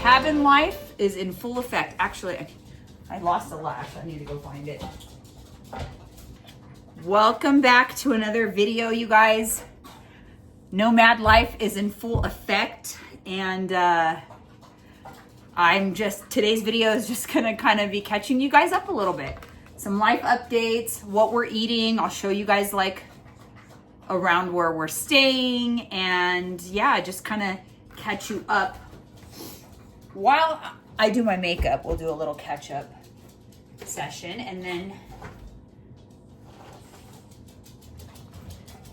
Cabin life is in full effect. Actually, I lost a lash. I need to go find it. Welcome back to another video, you guys. Nomad life is in full effect, and today's video is just gonna kind of be catching you guys up a little bit. Some life updates, what we're eating. I'll show you guys like around where we're staying, and yeah, just kind of catch you up. While I do my makeup, we'll do a little catch-up session and then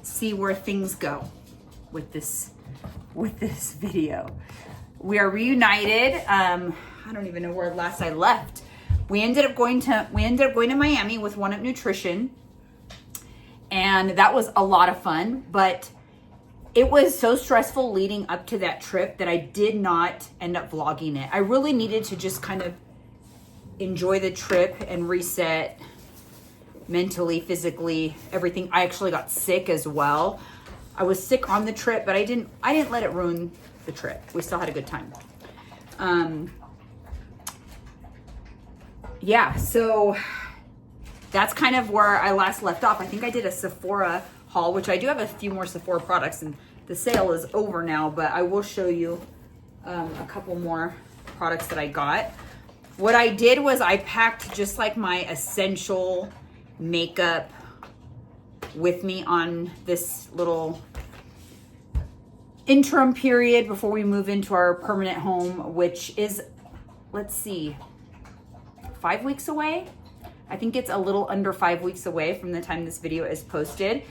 see where things go with this video. We are reunited. I don't even know where last I left. We ended up going to Miami with One Up Nutrition, and that was a lot of fun, but it was so stressful leading up to that trip that I did not end up vlogging it. I really needed to just kind of enjoy the trip and reset mentally, physically, everything. I actually got sick as well. I was sick on the trip, but I didn't let it ruin the trip. We still had a good time. Yeah, so that's kind of where I last left off. I think I did a Sephora haul, which I do have a few more Sephora products, and the sale is over now, but I will show you a couple more products that I got. What I did was I packed just like my essential makeup with me on this little interim period before we move into our permanent home, which is, let's see, 5 weeks away. I think it's a little under 5 weeks away from the time this video is posted,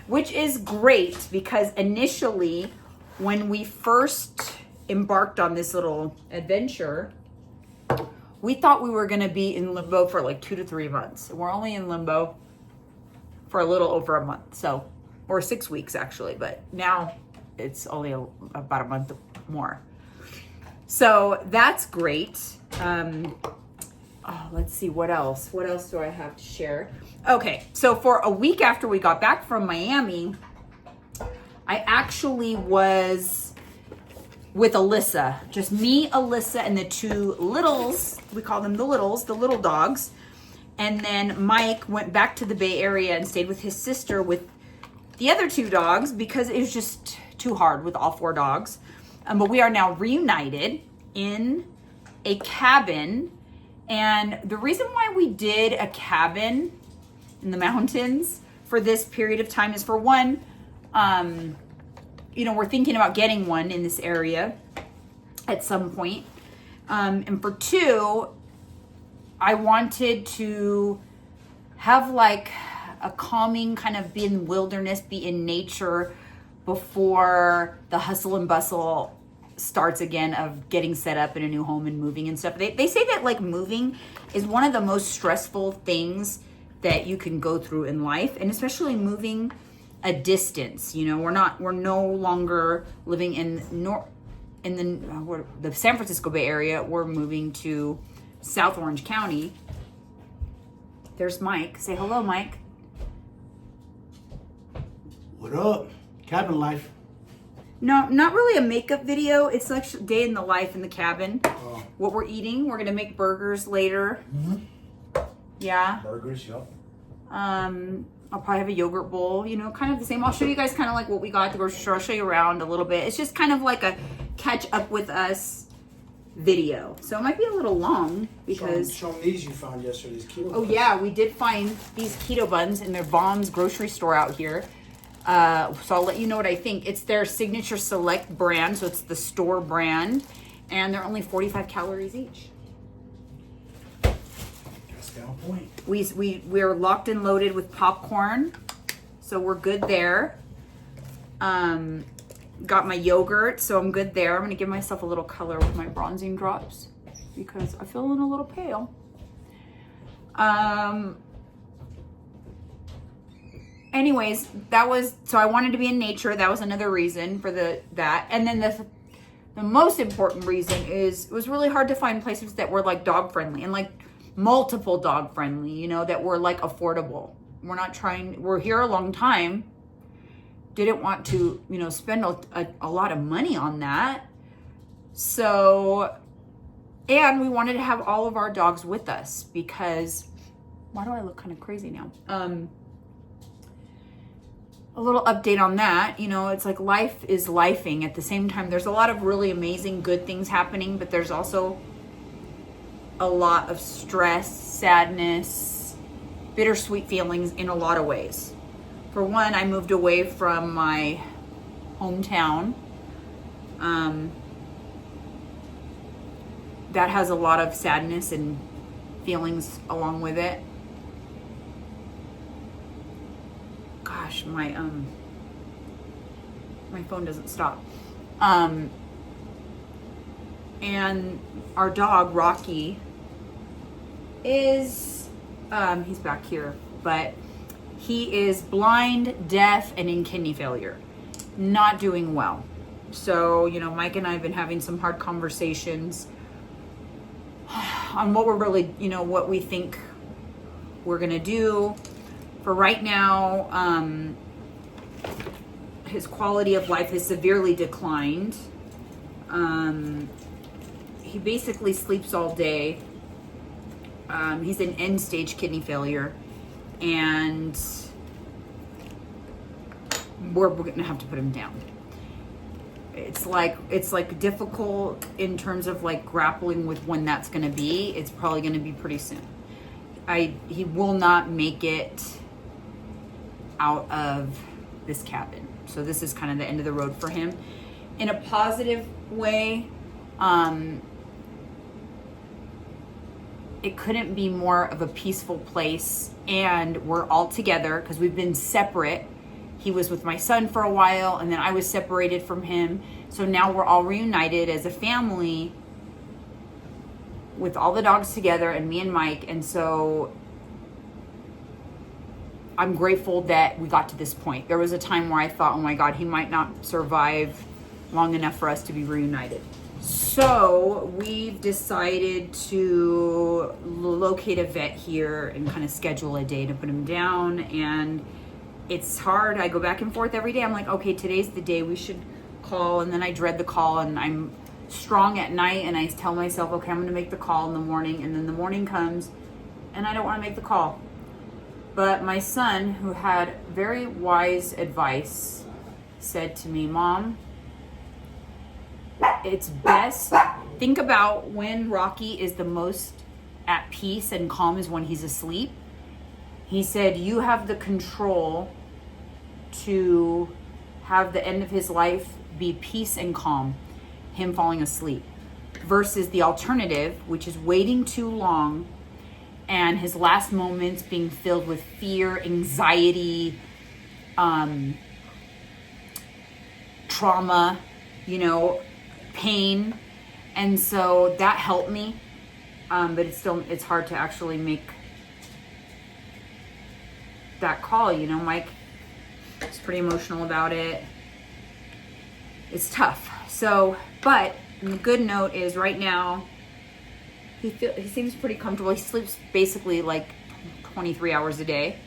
which is great because initially when we first embarked on this little adventure, we thought we were going to be in limbo for like 2 to 3 months. We're only in limbo for a little over a month, so, or 6 weeks actually, but now it's only about a month more. So that's great. Let's see, what else? What else do I have to share? Okay, so for a week after we got back from Miami, I actually was with Alyssa. Just me, Alyssa, and the two littles. We call them the littles, the little dogs. And then Mike went back to the Bay Area and stayed with his sister with the other two dogs because it was just too hard with all 4 dogs. But we are now reunited in a cabin. And the reason why we did a cabin in the mountains for this period of time is, for one, we're thinking about getting one in this area at some point. And for 2, I wanted to have like a calming kind of be in the wilderness, be in nature before the hustle and bustle starts again of getting set up in a new home and moving and stuff. They say that like moving is one of the most stressful things that you can go through in life, and especially moving a distance. We're no longer living in the San Francisco Bay Area. We're moving to South Orange County. There's Mike. Say hello, Mike. What up? Cabin life. No, not really a makeup video. It's like day in the life in the cabin. Oh. What we're eating. We're gonna make burgers later. Mm-hmm. Yeah. Burgers, yep. I'll probably have a yogurt bowl, kind of the same. I'll show you guys kind of like what we got at the grocery store. I'll show you around a little bit. It's just kind of like a catch up with us video. So it might be a little long because... Show them these you found yesterday, these keto buns. Oh yeah, we did find these keto buns in their Bombs grocery store out here. So I'll let you know what I think. It's their Signature Select brand, so it's the store brand. And they're only 45 calories each. That's on point. We're locked and loaded with popcorn, so we're good there. Got my yogurt, so I'm good there. I'm gonna give myself a little color with my bronzing drops because I'm feeling a little pale. Anyways, so I wanted to be in nature. That was another reason for that. And then the most important reason is it was really hard to find places that were like dog friendly and like multiple dog friendly, you know, that were like affordable. We're here a long time. Didn't want to, you know, spend a lot of money on that. So, and we wanted to have all of our dogs with us because, why do I look kind of crazy now? A little update on that, you know, it's like life is lifing. At the same time, there's a lot of really amazing good things happening, but there's also a lot of stress, sadness, bittersweet feelings in a lot of ways. For one, I moved away from my hometown. That has a lot of sadness and feelings along with it. Gosh, my phone doesn't stop. And our dog Rocky is he's back here, but he is blind, deaf, and in kidney failure. Not doing well. So, you know, Mike and I have been having some hard conversations on what we're really, you know, what we think we're gonna do. For right now, his quality of life has severely declined. He basically sleeps all day. He's in end-stage kidney failure, and we're gonna have to put him down. It's like difficult in terms of like grappling with when that's gonna be. It's probably gonna be pretty soon. He will not make it out of this cabin. So this is kind of the end of the road for him. In a positive way, it couldn't be more of a peaceful place, and we're all together because we've been separate. He was with my son for a while, and then I was separated from him. So now we're all reunited as a family with all the dogs together and me and Mike. And so I'm grateful that we got to this point. There was a time where I thought, oh my God, he might not survive long enough for us to be reunited. So we've decided to locate a vet here and kind of schedule a day to put him down. And it's hard. I go back and forth every day. I'm like, okay, today's the day we should call. And then I dread the call, and I'm strong at night, and I tell myself, okay, I'm going to make the call in the morning. And then the morning comes and I don't want to make the call. But my son, who had very wise advice, said to me, Mom, it's best, think about when Rocky is the most at peace and calm is when he's asleep. He said, you have the control to have the end of his life be peace and calm, him falling asleep, versus the alternative, which is waiting too long and his last moments being filled with fear, anxiety, trauma, you know, pain. And so that helped me. But it's hard to actually make that call, you know. Mike is pretty emotional about it. It's tough. So, but the good note is right now, he seems pretty comfortable. He sleeps basically like 23 hours a day.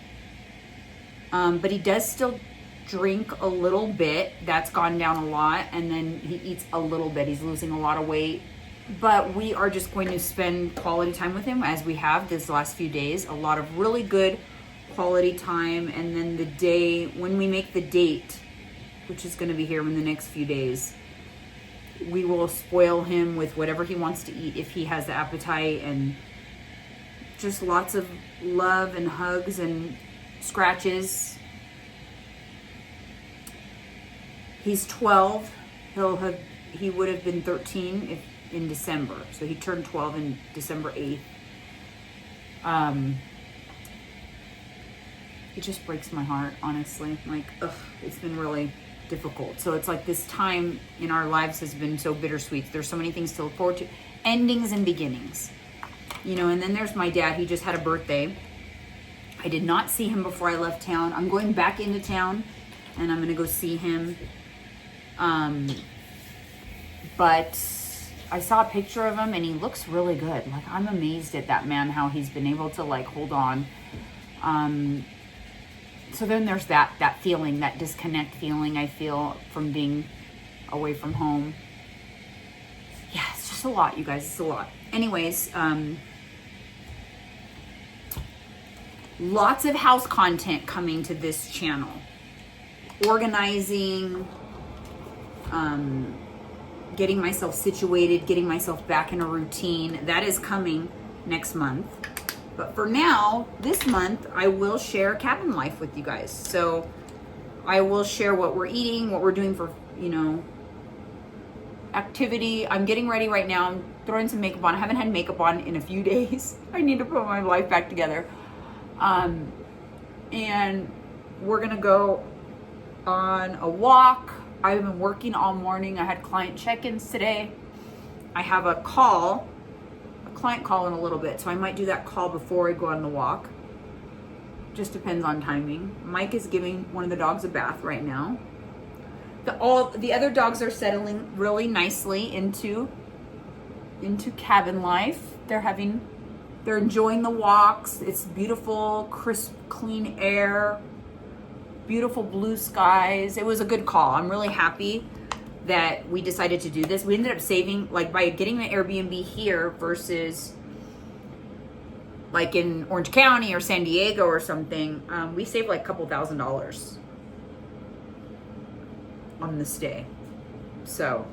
But he does still drink a little bit. That's gone down a lot. And then he eats a little bit. He's losing a lot of weight. But we are just going to spend quality time with him as we have this last few days. A lot of really good quality time. And then the day when we make the date, which is going to be here in the next few days, we will spoil him with whatever he wants to eat if he has the appetite, and just lots of love and hugs and scratches. He's 12. He would have been 13 in December. So he turned 12 in December 8th. It just breaks my heart, honestly. Like, it's been really difficult. So it's like this time in our lives has been so bittersweet. There's so many things to look forward to. Endings and beginnings. You know, and then there's my dad. He just had a birthday. I did not see him before I left town. I'm going back into town and I'm going to go see him. But I saw a picture of him and he looks really good. Like, I'm amazed at that man, how he's been able to like hold on. So then there's that feeling, that disconnect feeling I feel from being away from home. Yeah, it's just a lot, you guys. It's a lot. Anyways, lots of house content coming to this channel. Organizing, getting myself situated, getting myself back in a routine. That is coming next month. But for now, this month, I will share cabin life with you guys. So I will share what we're eating, what we're doing for, you know, activity. I'm getting ready right now. I'm throwing some makeup on. I haven't had makeup on in a few days. I need to put my life back together. And we're going to go on a walk. I've been working all morning. I had client check-ins today. I have a client call in a little bit, so I might do that call before I go on the walk. Just depends on timing. Mike is giving one of the dogs a bath right now. The other dogs are settling really nicely into cabin life. They're enjoying the walks. It's beautiful, crisp, clean air, beautiful blue skies. It was a good call. I'm really happy that we decided to do this. We ended up saving, like, by getting the Airbnb here versus like in Orange County or San Diego or something, we saved like a couple $1,000s on the stay. So,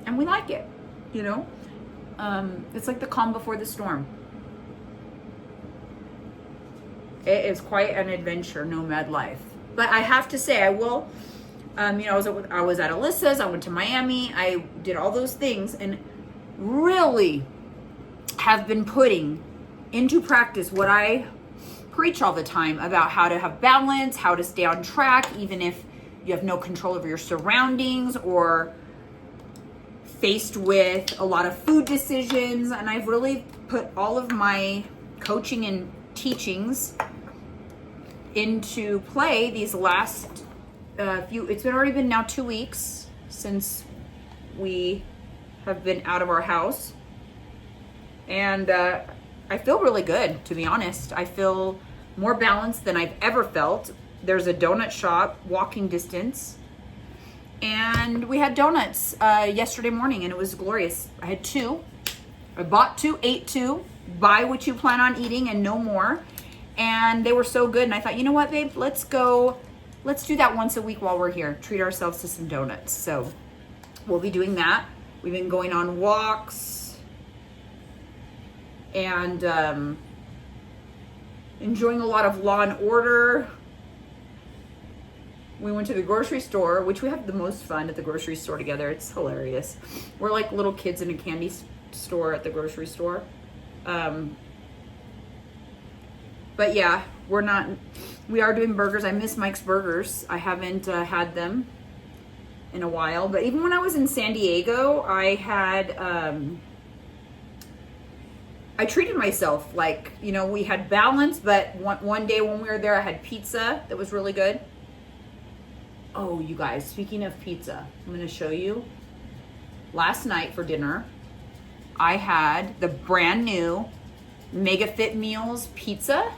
and we like it, you know? It's like the calm before the storm. It is quite an adventure, nomad life. But I have to say, I will, you know, I was at Alyssa's, I went to Miami, I did all those things, and really have been putting into practice what I preach all the time about how to have balance, how to stay on track, even if you have no control over your surroundings or faced with a lot of food decisions. And I've really put all of my coaching and teachings into play these last it's already been now 2 weeks since we have been out of our house, and I feel really good, to be honest. I feel more balanced than I've ever felt. There's a donut shop walking distance, and we had donuts yesterday morning, and it was glorious. I had 2. I bought 2, ate 2. Buy what you plan on eating and no more. And they were so good. And I thought, you know what, babe? Let's do that once a week while we're here. Treat ourselves to some donuts. So we'll be doing that. We've been going on walks and enjoying a lot of Law and Order. We went to the grocery store, which we have the most fun at the grocery store together. It's hilarious. We're like little kids in a candy store at the grocery store. But yeah, we are doing burgers. I miss Mike's Burgers. I haven't had them in a while. But even when I was in San Diego, I had, I treated myself. Like, you know, we had balance, but one day when we were there, I had pizza that was really good. Oh, you guys, speaking of pizza, I'm going to show you. Last night for dinner, I had the brand new MegaFit Meals pizza.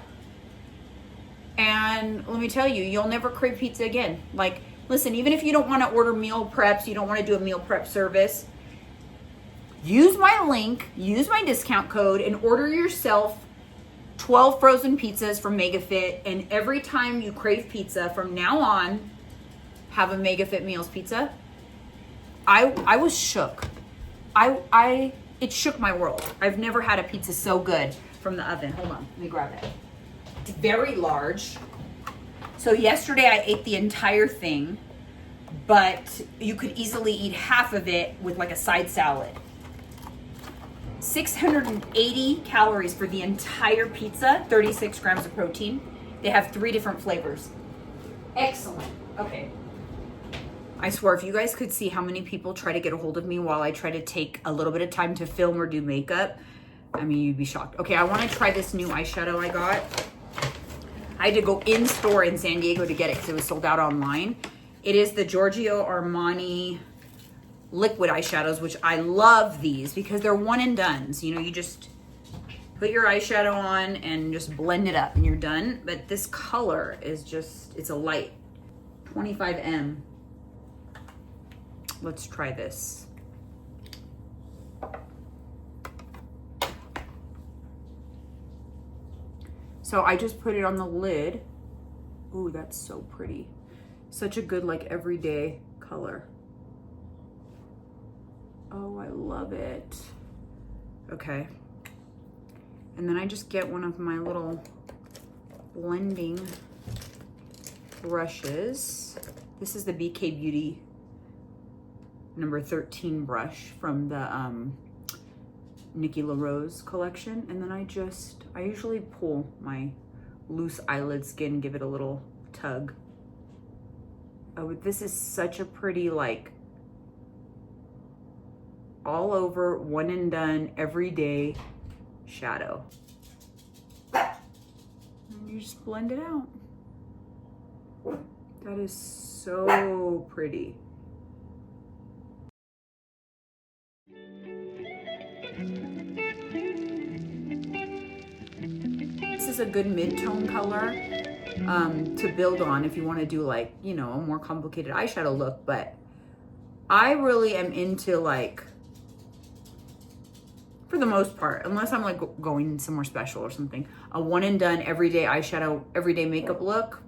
And let me tell you, you'll never crave pizza again. Like, listen, even if you don't want to order meal preps, you don't want to do a meal prep service, use my link, use my discount code, and order yourself 12 frozen pizzas from MegaFit. And every time you crave pizza from now on, have a MegaFit Meals pizza. I was shook. It shook my world. I've never had a pizza so good from the oven. Hold on, let me grab it. It's very large. So yesterday I ate the entire thing, but you could easily eat half of it with like a side salad. 680 calories for the entire pizza, 36 grams of protein. They have 3 different flavors. Excellent. Okay. I swear, if you guys could see how many people try to get a hold of me while I try to take a little bit of time to film or do makeup, I mean, you'd be shocked. Okay, I want to try this new eyeshadow I got. I had to go in store in San Diego to get it because it was sold out online. It is the Giorgio Armani liquid eyeshadows, which I love these because they're one and dones. You know, you just put your eyeshadow on and just blend it up and you're done. But this color is just, it's a light 25M. Let's try this. So I just put it on the lid. Ooh, that's so pretty. Such a good, like, everyday color. Oh, I love it. Okay. And then I just get one of my little blending brushes. This is the BK Beauty number 13 brush from the Nikki LaRose collection. And then I usually pull my loose eyelid skin, give it a little tug. Oh, this is such a pretty, like, all over, one and done, everyday shadow. And you just blend it out. That is so pretty. This is a good mid-tone color to build on if you want to do, like, you know, a more complicated eyeshadow look. But I really am into, like, for the most part, unless I'm like going somewhere special or something, a one and done everyday eyeshadow, everyday makeup look.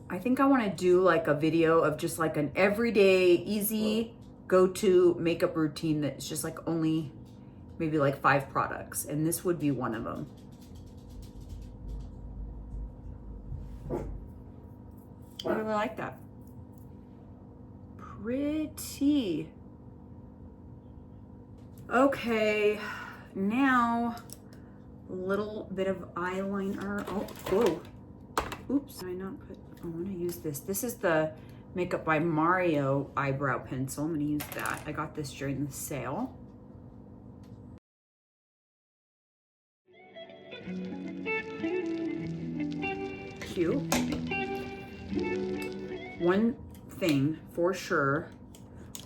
I think I want to do like a video of just like an everyday easy go-to makeup routine that's just like only maybe like 5 products, and this would be one of them. I really like that. Pretty. Okay, now a little bit of eyeliner. Oh, whoa. Oops, did I not put, I'm gonna use this. This is the Makeup by Mario eyebrow pencil. I'm gonna use that. I got this during the sale. Cute. One thing for sure.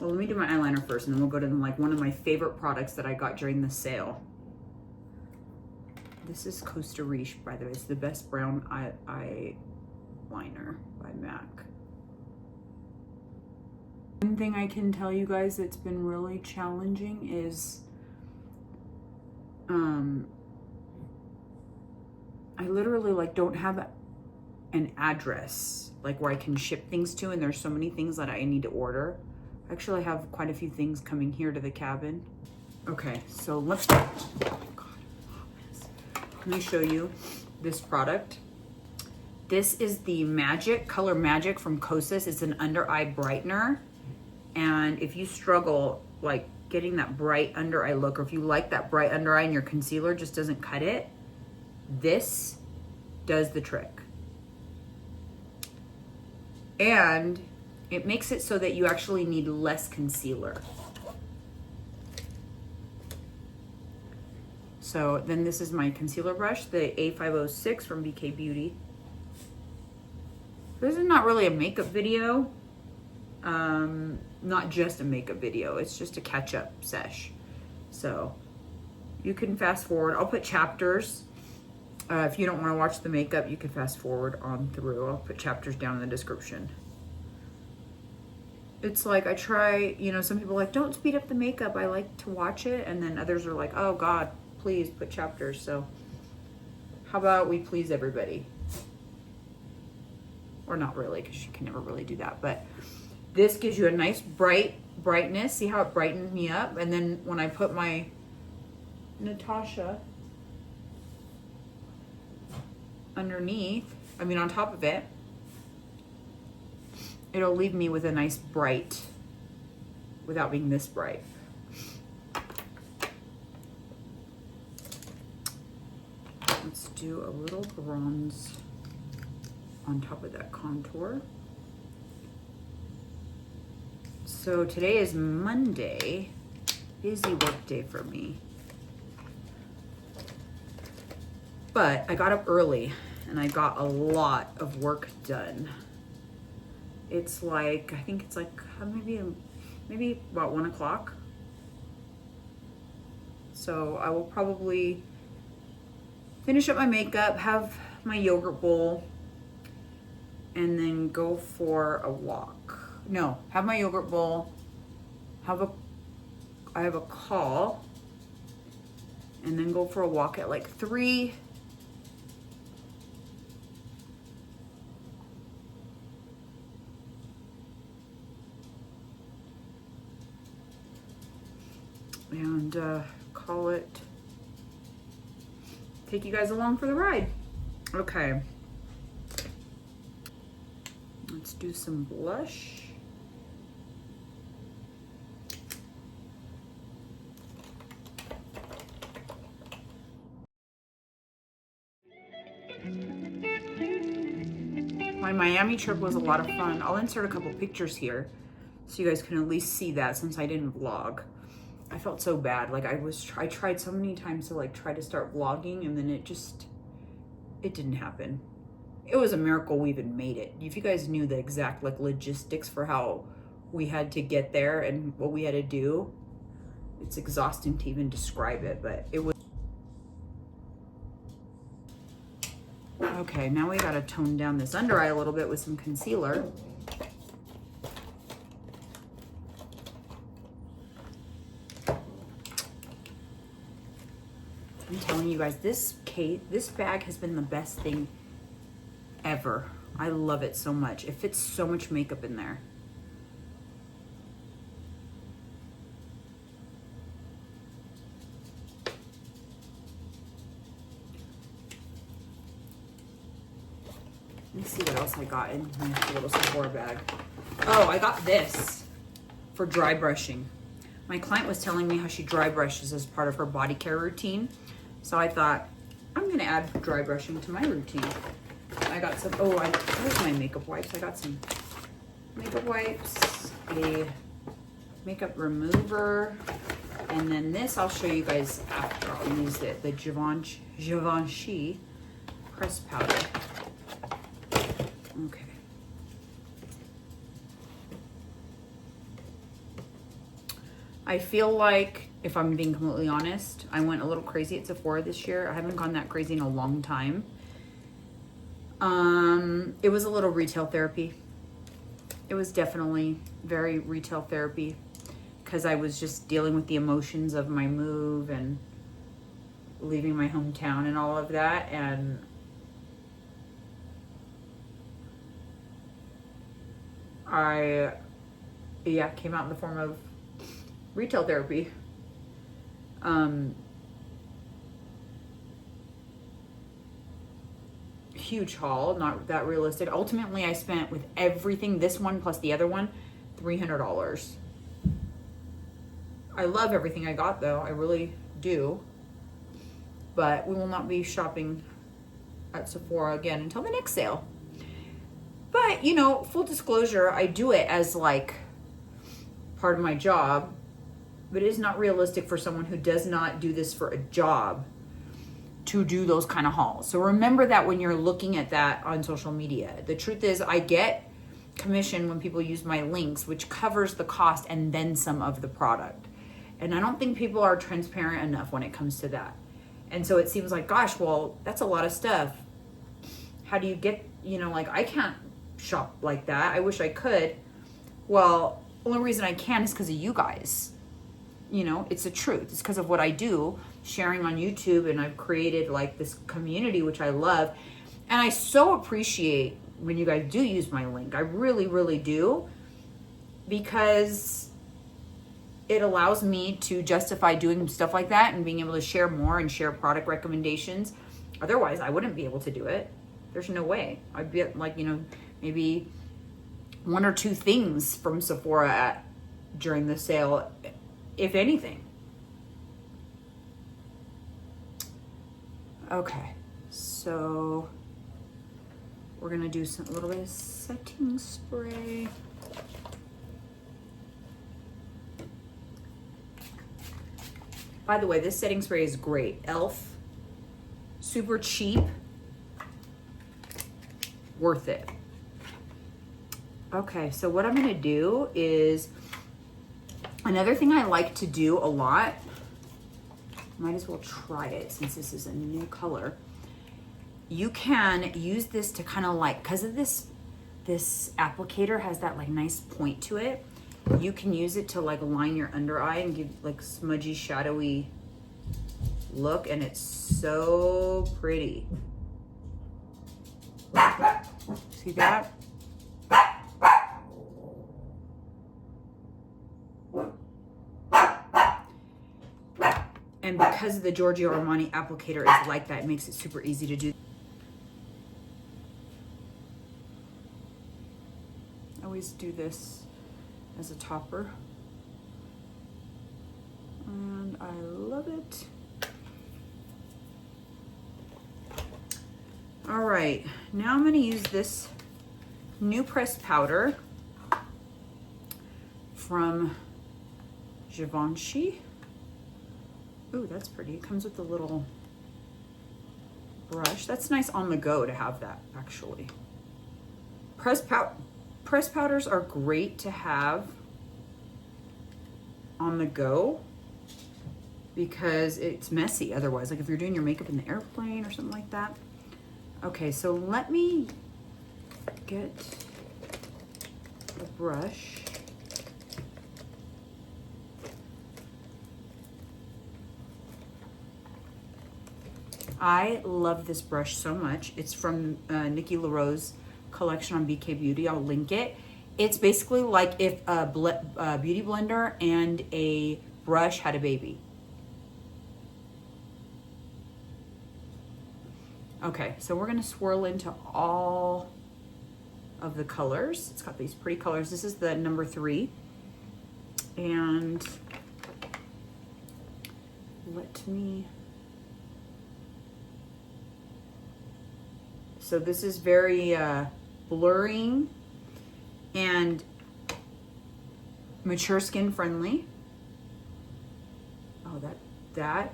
Well, let me do my eyeliner first, and then we'll go to like one of my favorite products that I got during the sale. This is Costa Riche, by the way. It's the best brown eyeliner by MAC. One thing I can tell you guys that's been really challenging is I literally like don't have an address like where I can ship things to, and there's so many things that I need to order. Actually, I have quite a few things coming here to the cabin. Okay, so let me show you this product. This is the Color Magic from Kosas. It's an under eye brightener. And if you struggle like getting that bright under eye look, or if you like that bright under eye and your concealer just doesn't cut it, this does the trick. And it makes it so that you actually need less concealer. So then this is my concealer brush, the A506 from BK Beauty. This is not really a makeup video. Not just a makeup video. It's just a catch-up sesh. So you can fast forward. I'll put chapters. If you don't want to watch the makeup, you can fast forward on through. I'll put chapters down in the description. It's like I try, you know, some people are like, don't speed up the makeup. I like to watch it. And then others are like, oh God, please put chapters. So how about we please everybody? Or not really, because you can never really do that. But this gives you a nice brightness. See how it brightened me up? And then when I put my Natasha underneath, on top of it, it'll leave me with a nice bright without being this bright. Let's do a little bronze on top of that contour. So today is Monday, busy work day for me. But I got up early and I got a lot of work done. It's like, I think it's like maybe about 1 o'clock. So I will probably finish up my makeup, have my yogurt bowl, and then go for a walk. No, have my yogurt bowl, I have a call, and then go for a walk at like 3. And call it, take you guys along for the ride. Okay. Let's do some blush. My Miami trip was a lot of fun. I'll insert a couple pictures here so you guys can at least see that since I didn't vlog. I felt so bad. Like I tried so many times to like try to start vlogging and then it didn't happen. It was a miracle we even made it. If you guys knew the exact like logistics for how we had to get there and what we had to do, it's exhausting to even describe it, but it was. Okay, now we gotta tone down this under eye a little bit with some concealer. I'm telling you guys, this bag has been the best thing ever. I love it so much. It fits so much makeup in there. Let me see what else I got in my little Sephora bag. Oh, I got this for dry brushing. My client was telling me how she dry brushes as part of her body care routine. So I thought, I'm gonna add dry brushing to my routine. I got some, where's my makeup wipes? I got some makeup wipes, a makeup remover, and then this I'll show you guys after I'll use it, the Givenchy pressed powder. Okay. I feel like, if I'm being completely honest, I went a little crazy at Sephora this year. I haven't gone that crazy in a long time. It was a little retail therapy. It was definitely very retail therapy because I was just dealing with the emotions of my move and leaving my hometown and all of that. And came out in the form of retail therapy. Huge haul, not that realistic. Ultimately, I spent with everything, this one plus the other one, $300. I love everything I got though, I really do. But we will not be shopping at Sephora again until the next sale. But, you know, full disclosure, I do it as like part of my job, but it is not realistic for someone who does not do this for a job to do those kind of hauls. So remember that when you're looking at that on social media. The truth is I get commission when people use my links, which covers the cost and then some of the product. And I don't think people are transparent enough when it comes to that. And so it seems like, gosh, well, that's a lot of stuff. How do you get, you know, like I can't shop like that. I wish I could. Well, the only reason I can is because of you guys. You know, it's the truth. It's because of what I do, sharing on YouTube, and I've created like this community, which I love. And I so appreciate when you guys do use my link. I really, really do, because it allows me to justify doing stuff like that and being able to share more and share product recommendations. Otherwise, I wouldn't be able to do it. There's no way. I'd be like, you know, maybe 1 or 2 things from Sephora during the sale, if anything. Okay, So we're gonna do a little bit of setting spray. By the way, this setting spray is great. e.l.f. Super cheap. Worth it. Okay, so what I'm gonna do is, another thing I like to do a lot, might as well try it since this is a new color. You can use this to kind of like, because of this applicator has that like nice point to it, you can use it to like line your under eye and give like smudgy, shadowy look, and it's so pretty. See that? And because the Giorgio Armani applicator is like that, it makes it super easy to do. I always do this as a topper. And I love it. All right, now I'm gonna use this new pressed powder from Givenchy. Ooh, that's pretty. It comes with a little brush. That's nice on the go to have that, actually. Pressed powders are great to have on the go because it's messy otherwise. Like if you're doing your makeup in the airplane or something like that. Okay, so let me get a brush. I love this brush so much. It's from Nikki LaRose collection on BK Beauty. I'll link it. It's basically like if a beauty blender and a brush had a baby. Okay, so we're gonna swirl into all of the colors. It's got these pretty colors. This is the number 3. And let me, so this is very blurring and mature skin friendly. Oh, that,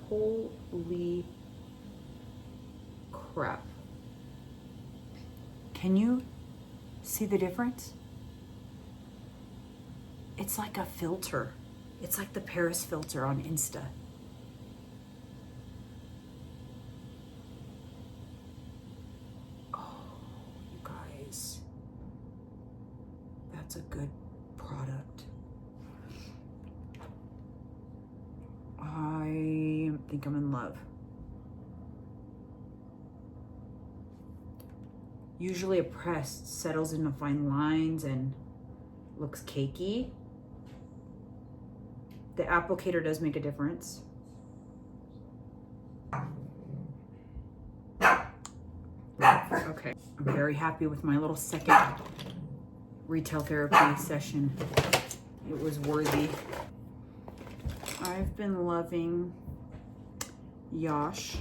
holy crap. Can you see the difference? It's like a filter. It's like the Paris filter on Insta. Oh, you guys. That's a good product. I think I'm in love. Usually a pressed settles into fine lines and looks cakey. The applicator does make a difference. Okay, I'm very happy with my little second retail therapy session. It was worthy. I've been loving Yash.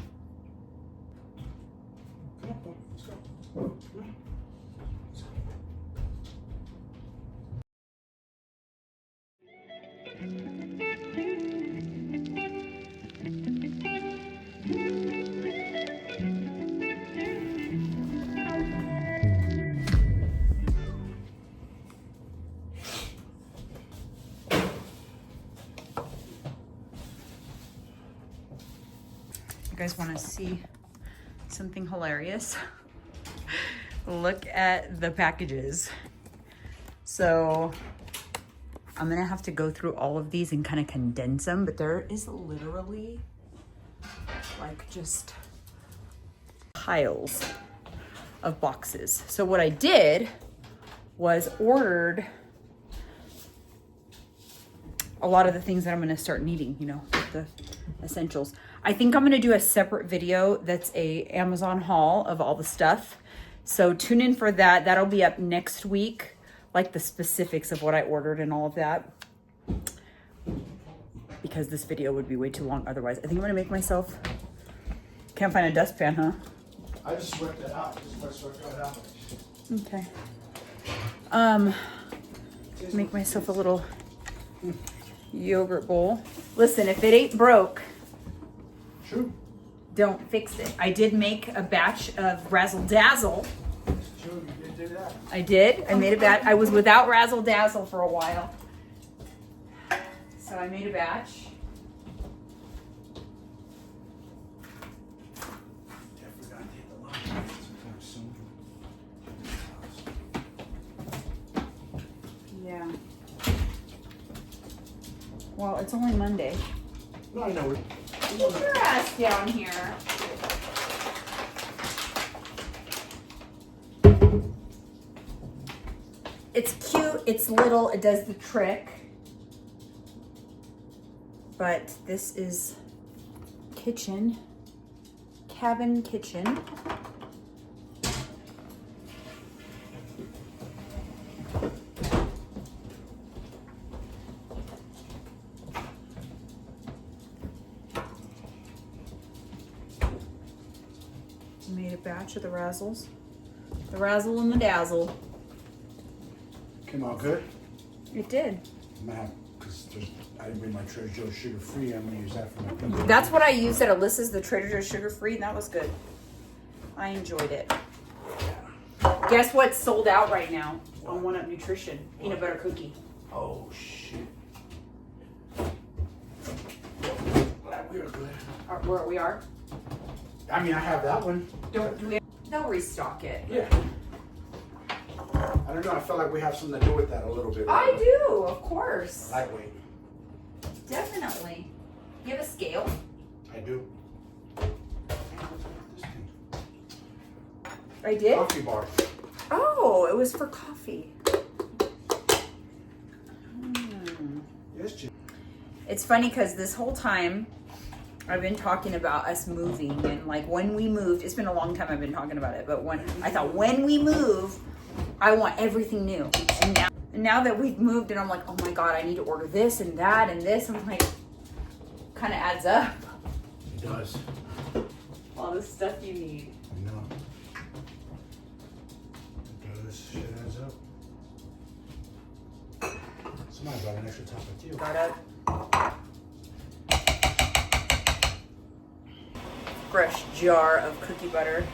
You guys want to see something hilarious? Look at the packages. So I'm gonna have to go through all of these and kind of condense them, but there is literally like just piles of boxes. So what I did was ordered a lot of the things that I'm gonna start needing, you know, the essentials. I think I'm gonna do a separate video that's a Amazon haul of all the stuff. So tune in for that. That'll be up next week, like the specifics of what I ordered and all of that. Because this video would be way too long otherwise. I think I'm gonna make myself Can't find a dustpan, huh? I just swept it out. Okay. Make myself a little yogurt bowl. Listen, if it ain't broke, True. don't fix it. I did make a batch of Razzle Dazzle. True, you did do that. I did. I made a batch. I was without Razzle Dazzle for a while. So I made a batch. Definitely gotta take the lunch sometime soon. Yeah. Well, it's only Monday. No, I know. Get your ass down here. It's cute, it's little, it does the trick. But this is kitchen, cabin kitchen. Made a batch of the Razzles. The Razzle and the Dazzle. Came out good. It did. I'm gonna have, because I didn't bring my Trader Joe's sugar free. I'm gonna use that for my pizza. That's what I used at Alyssa's, the Trader Joe's sugar free, and that was good. I enjoyed it. Guess what's sold out right now on One Up Nutrition? Peanut butter cookie. Oh shit. We're good. Where we are? I mean, I have that one. They'll restock it. Yeah. I don't know. I feel like we have something to do with that a little bit. I do, of course. Lightweight. Definitely. You have a scale? I do. I did? Coffee bar. Oh, it was for coffee. Yes, Jim. It's funny because this whole time I've been talking about us moving, and like when we moved, it's been a long time I've been talking about it, but when we move, I want everything new. And now that we've moved, and I'm like, oh my God, I need to order this and that and this. I'm like, kind of adds up. It does. All the stuff you need. I know. It does. Shit adds up. Somebody brought an extra top of tea. Got a fresh jar of cookie butter.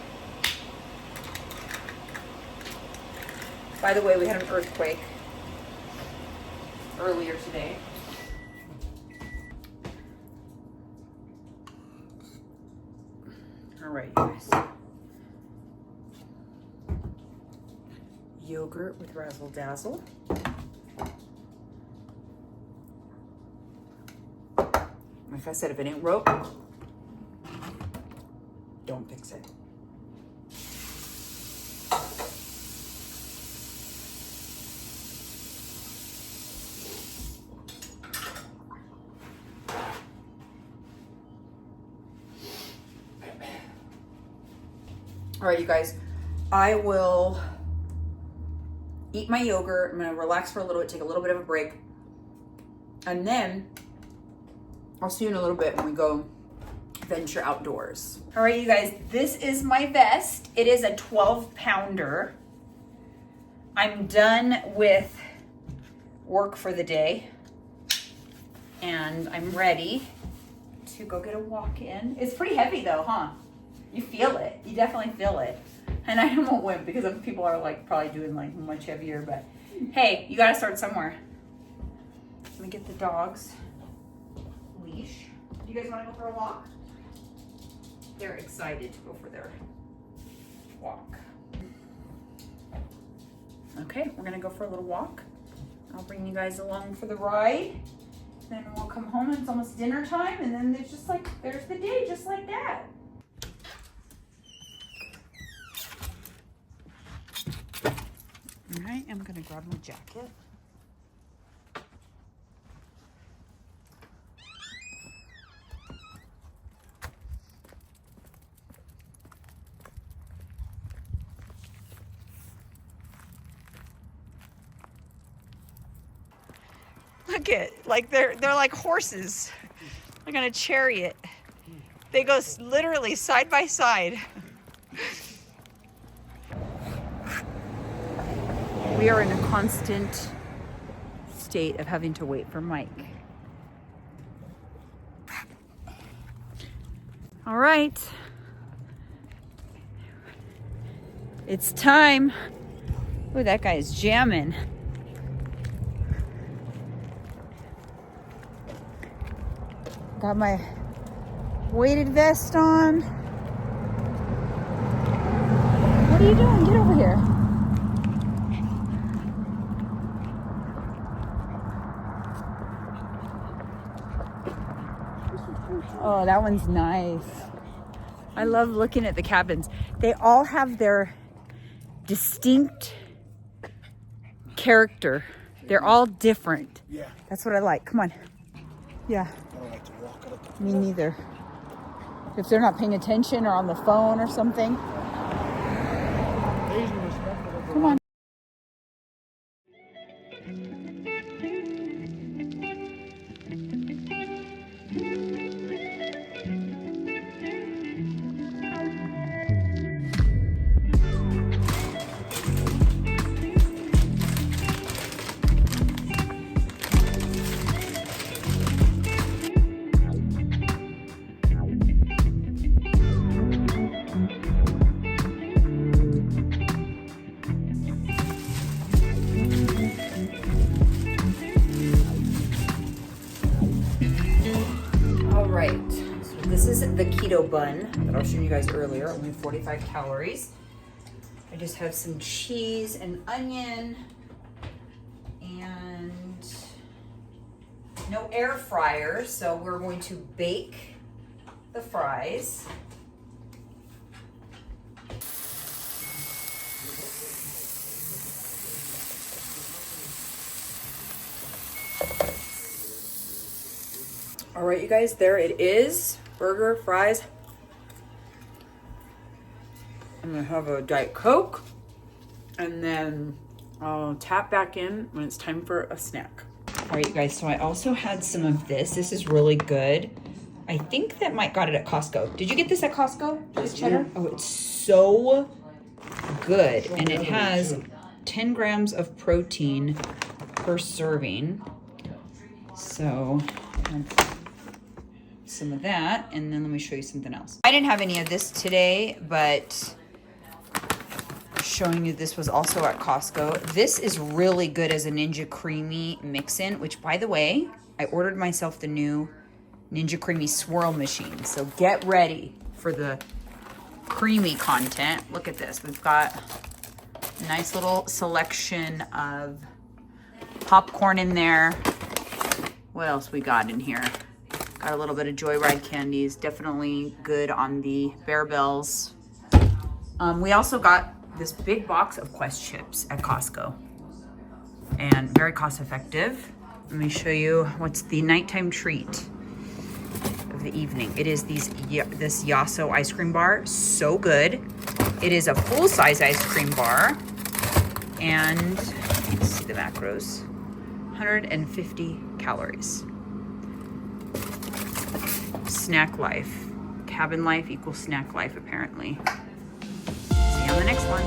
By the way, we had an earthquake earlier today. All right, you guys. Yogurt with Razzle Dazzle. Like I said, if it ain't broke, don't fix it. All right, you guys, I will eat my yogurt. I'm gonna relax for a little bit, take a little bit of a break. And then I'll see you in a little bit when we go venture outdoors. All right, you guys, this is my vest. It is a 12-pounder. I'm done with work for the day, and I'm ready to go get a walk in. It's pretty heavy though, huh? You feel it. You definitely feel it. And I am a wimp because other people are like probably doing like much heavier, but hey, you gotta start somewhere. Let me get the dog's leash. Do you guys wanna go for a walk? They're excited to go for their walk. Okay, we're gonna go for a little walk. I'll bring you guys along for the ride. Then we'll come home and it's almost dinner time, and then there's just like, there's the day just like that. All right, I'm gonna grab my jacket. Look at, like they're like horses. Like on a chariot. They go literally side by side. We are in a constant state of having to wait for Mike. All right. It's time. Oh, that guy is jamming. Got my weighted vest on. What are you doing? Get over here. Oh, that one's nice. I love looking at the cabins. They all have their distinct character. They're all different. Yeah. That's what I like. Come on. Yeah. I don't like to walk. I like to Me neither. If they're not paying attention or on the phone or something. Come on. This is the keto bun that I was showing you guys earlier, only 45 calories. I just have some cheese and onion and no air fryer, so we're going to bake the fries. All right, you guys, there it is. Burger, fries. I'm gonna have a Diet Coke, and then I'll tap back in when it's time for a snack. All right, you guys, so I also had some of this. This is really good. I think that Mike got it at Costco. Did you get this at Costco? This cheddar? Oh, it's so good. And it has 10 grams of protein per serving. So some of that, and then let me show you something else. I didn't have any of this today, but showing you this was also at Costco. This is really good as a Ninja Creami mix-in, which, by the way, I ordered myself the new Ninja Creami swirl machine. So get ready for the creamy content. Look at this. We've got a nice little selection of popcorn in there. What else we got in here? Got a little bit of Joyride candies. Definitely good on the Bear Bells. We also got this big box of Quest chips at Costco. And very cost effective. Let me show you what's the nighttime treat of the evening. It is this Yasso ice cream bar. So good. It is a full-size ice cream bar. And let's see the macros. 150 calories. Snack life. Cabin life equals snack life, apparently. See you on the next one.